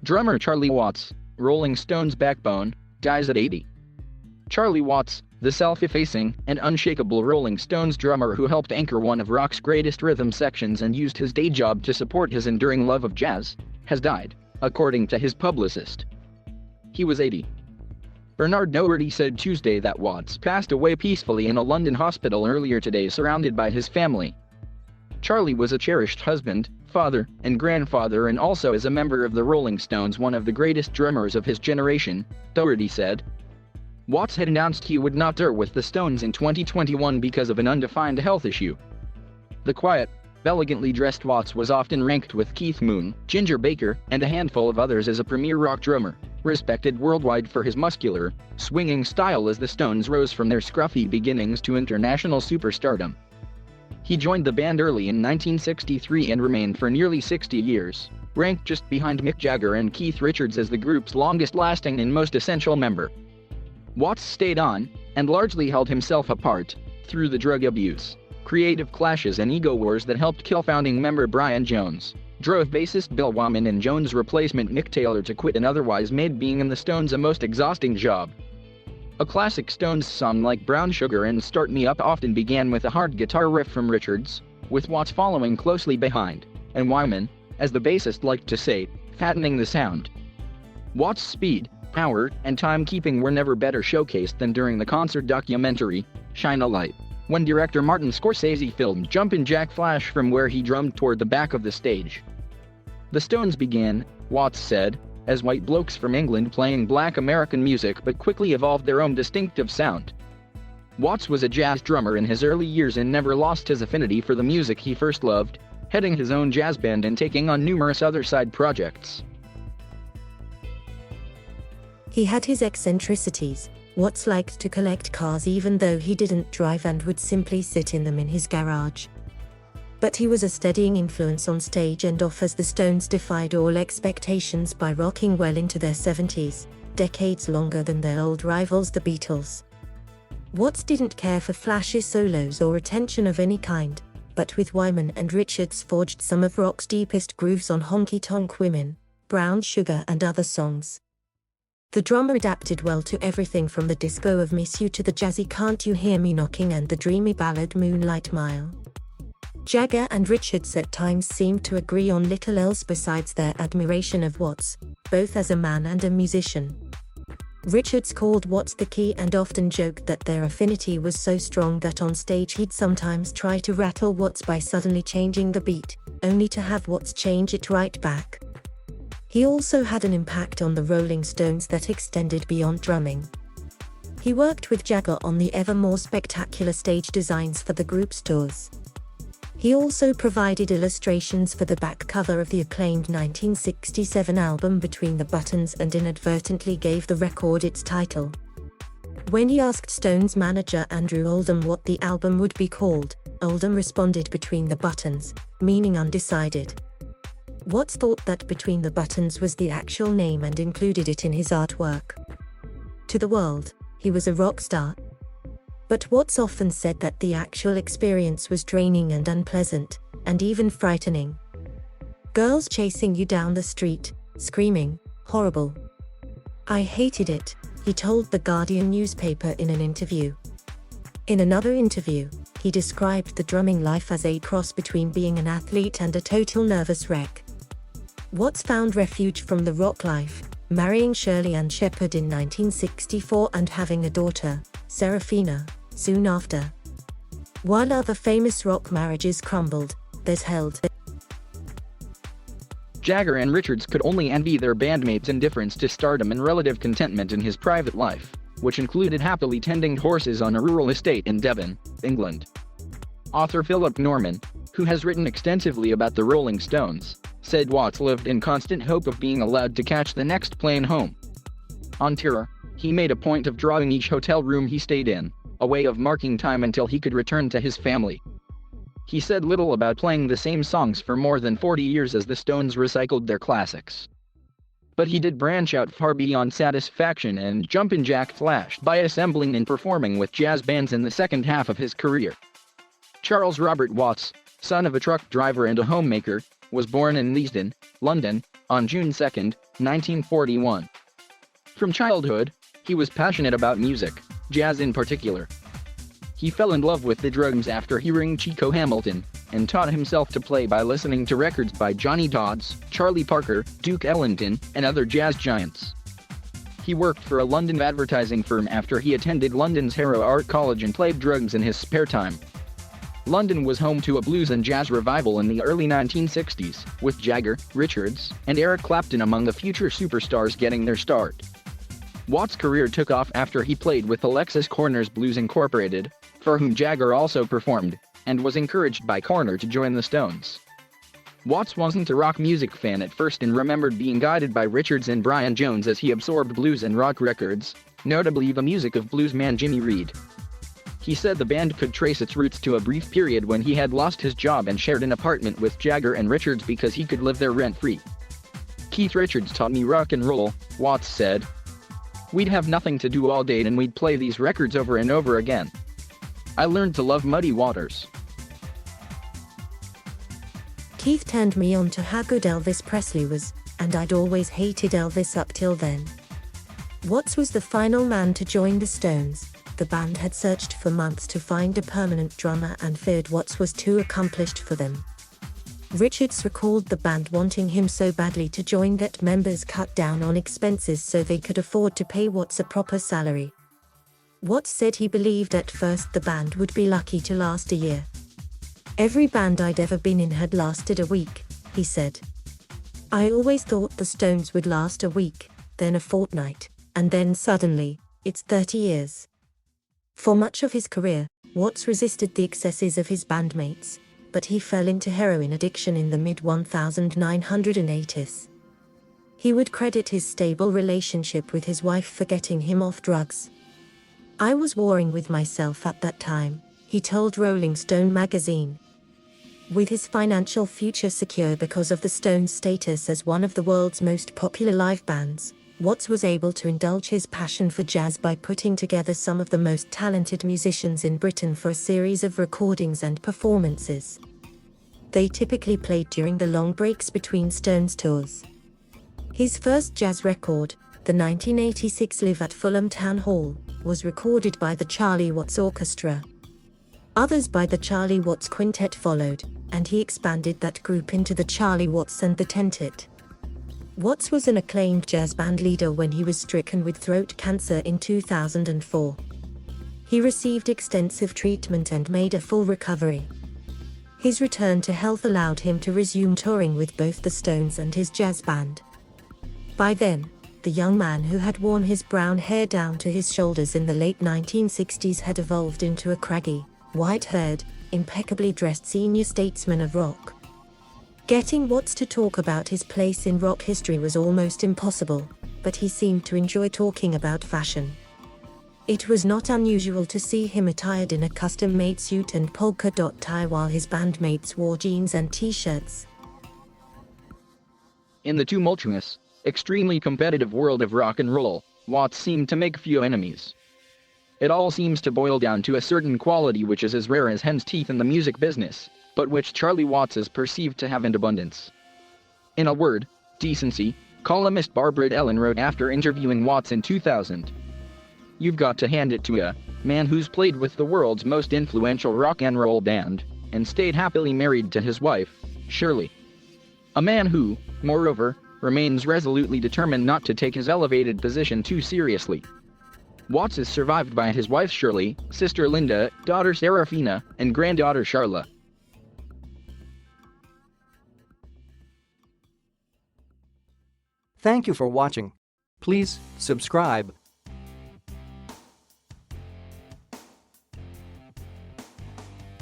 Drummer Charlie Watts, Rolling Stones' backbone, dies at 80. Charlie Watts, the self-effacing and unshakable Rolling Stones drummer who helped anchor one of rock's greatest rhythm sections and used his day job to support his enduring love of jazz, has died, according to his publicist. He was 80. Bernard Doherty said Tuesday that Watts passed away peacefully in a London hospital earlier today surrounded by his family. Charlie was a cherished husband, father, and grandfather and also as a member of the Rolling Stones one of the greatest drummers of his generation, Doherty said. Watts had announced he would not tour with the Stones in 2021 because of an undefined health issue. The quiet, elegantly dressed Watts was often ranked with Keith Moon, Ginger Baker, and a handful of others as a premier rock drummer, respected worldwide for his muscular, swinging style as the Stones rose from their scruffy beginnings to international superstardom. He joined the band early in 1963 and remained for nearly 60 years, ranked just behind Mick Jagger and Keith Richards as the group's longest-lasting and most essential member. Watts stayed on, and largely held himself apart, through the drug abuse, creative clashes and ego wars that helped kill founding member Brian Jones, drove bassist Bill Wyman and Jones' replacement Mick Taylor to quit and otherwise made being in the Stones a most exhausting job. A classic Stones song like Brown Sugar and Start Me Up often began with a hard guitar riff from Richards, with Watts following closely behind, and Wyman, as the bassist liked to say, fattening the sound. Watts' speed, power, and timekeeping were never better showcased than during the concert documentary, Shine a Light, when director Martin Scorsese filmed Jumpin' Jack Flash from where he drummed toward the back of the stage. The Stones began, Watts said, as white blokes from England playing black American music but quickly evolved their own distinctive sound. Watts was a jazz drummer in his early years and never lost his affinity for the music he first loved, heading his own jazz band and taking on numerous other side projects. He had his eccentricities. Watts liked to collect cars even though he didn't drive and would simply sit in them in his garage. But he was a steadying influence on stage and off as the Stones defied all expectations by rocking well into their 70s, decades longer than their old rivals the Beatles. Watts didn't care for flashy solos or attention of any kind, but with Wyman and Richards forged some of rock's deepest grooves on Honky Tonk Women, Brown Sugar and other songs. The drummer adapted well to everything from the disco of Miss You to the jazzy Can't You Hear Me Knocking and the dreamy ballad Moonlight Mile. Jagger and Richards at times seemed to agree on little else besides their admiration of Watts, both as a man and a musician. Richards called Watts the key and often joked that their affinity was so strong that on stage he'd sometimes try to rattle Watts by suddenly changing the beat, only to have Watts change it right back. He also had an impact on the Rolling Stones that extended beyond drumming. He worked with Jagger on the ever more spectacular stage designs for the group's tours. He also provided illustrations for the back cover of the acclaimed 1967 album Between the Buttons and inadvertently gave the record its title. When he asked Stones manager Andrew Oldham what the album would be called, Oldham responded Between the Buttons, meaning undecided. Watts thought that Between the Buttons was the actual name and included it in his artwork. To the world, he was a rock star. But Watts often said that the actual experience was draining and unpleasant, and even frightening. Girls chasing you down the street, screaming, horrible. I hated it, he told the Guardian newspaper in an interview. In another interview, he described the drumming life as a cross between being an athlete and a total nervous wreck. Watts found refuge from the rock life, marrying Shirley Ann Shepherd in 1964 and having a daughter, Serafina, soon after. While other famous rock marriages crumbled, theirs held. Jagger and Richards could only envy their bandmates' indifference to stardom and relative contentment in his private life, which included happily tending horses on a rural estate in Devon, England. Author Philip Norman, who has written extensively about the Rolling Stones, said Watts lived in constant hope of being allowed to catch the next plane home. On tour, he made a point of drawing each hotel room he stayed in, a way of marking time until he could return to his family. He said little about playing the same songs for more than 40 years as the Stones recycled their classics. But he did branch out far beyond Satisfaction and Jumpin' Jack Flash by assembling and performing with jazz bands in the second half of his career. Charles Robert Watts, son of a truck driver and a homemaker, was born in Leesden, London, on June 2, 1941. From childhood, he was passionate about music, jazz in particular. He fell in love with the drums after hearing Chico Hamilton, and taught himself to play by listening to records by Johnny Dodds, Charlie Parker, Duke Ellington, and other jazz giants. He worked for a London advertising firm after he attended London's Harrow Art College and played drums in his spare time. London was home to a blues and jazz revival in the early 1960s, with Jagger, Richards, and Eric Clapton among the future superstars getting their start. Watts' career took off after he played with Alexis Korner's Blues Incorporated, for whom Jagger also performed, and was encouraged by Korner to join the Stones. Watts wasn't a rock music fan at first and remembered being guided by Richards and Brian Jones as he absorbed blues and rock records, notably the music of bluesman Jimmy Reed. He said the band could trace its roots to a brief period when he had lost his job and shared an apartment with Jagger and Richards because he could live there rent-free. Keith Richards taught me rock and roll, Watts said. We'd have nothing to do all day and we'd play these records over and over again. I learned to love Muddy Waters. Keith turned me on to how good Elvis Presley was, and I'd always hated Elvis up till then. Watts was the final man to join the Stones. The band had searched for months to find a permanent drummer and feared Watts was too accomplished for them. Richards recalled the band wanting him so badly to join that members cut down on expenses so they could afford to pay Watts a proper salary. Watts said he believed at first the band would be lucky to last a year. Every band I'd ever been in had lasted a week, he said. I always thought the Stones would last a week, then a fortnight, and then suddenly, it's 30 years. For much of his career, Watts resisted the excesses of his bandmates, but he fell into heroin addiction in the mid-1980s. He would credit his stable relationship with his wife for getting him off drugs. I was warring with myself at that time, he told Rolling Stone magazine. With his financial future secure because of the Stones' status as one of the world's most popular live bands, Watts was able to indulge his passion for jazz by putting together some of the most talented musicians in Britain for a series of recordings and performances. They typically played during the long breaks between Stones tours. His first jazz record, the 1986 Live at Fulham Town Hall, was recorded by the Charlie Watts Orchestra. Others by the Charlie Watts Quintet followed, and he expanded that group into the Charlie Watts and the Tentet. Watts was an acclaimed jazz band leader when he was stricken with throat cancer in 2004. He received extensive treatment and made a full recovery. His return to health allowed him to resume touring with both the Stones and his jazz band. By then, the young man who had worn his brown hair down to his shoulders in the late 1960s had evolved into a craggy, white-haired, impeccably dressed senior statesman of rock. Getting Watts to talk about his place in rock history was almost impossible, but he seemed to enjoy talking about fashion. It was not unusual to see him attired in a custom-made suit and polka dot tie while his bandmates wore jeans and t-shirts. In the tumultuous, extremely competitive world of rock and roll, Watts seemed to make few enemies. It all seems to boil down to a certain quality which is as rare as hen's teeth in the music business, but which Charlie Watts is perceived to have in abundance. In a word, decency, columnist Barbara Ellen wrote after interviewing Watts in 2000. You've got to hand it to a man who's played with the world's most influential rock and roll band, and stayed happily married to his wife, Shirley. A man who, moreover, remains resolutely determined not to take his elevated position too seriously. Watts is survived by his wife Shirley, sister Linda, daughter Serafina, and granddaughter Charla. Thank you for watching. Please subscribe,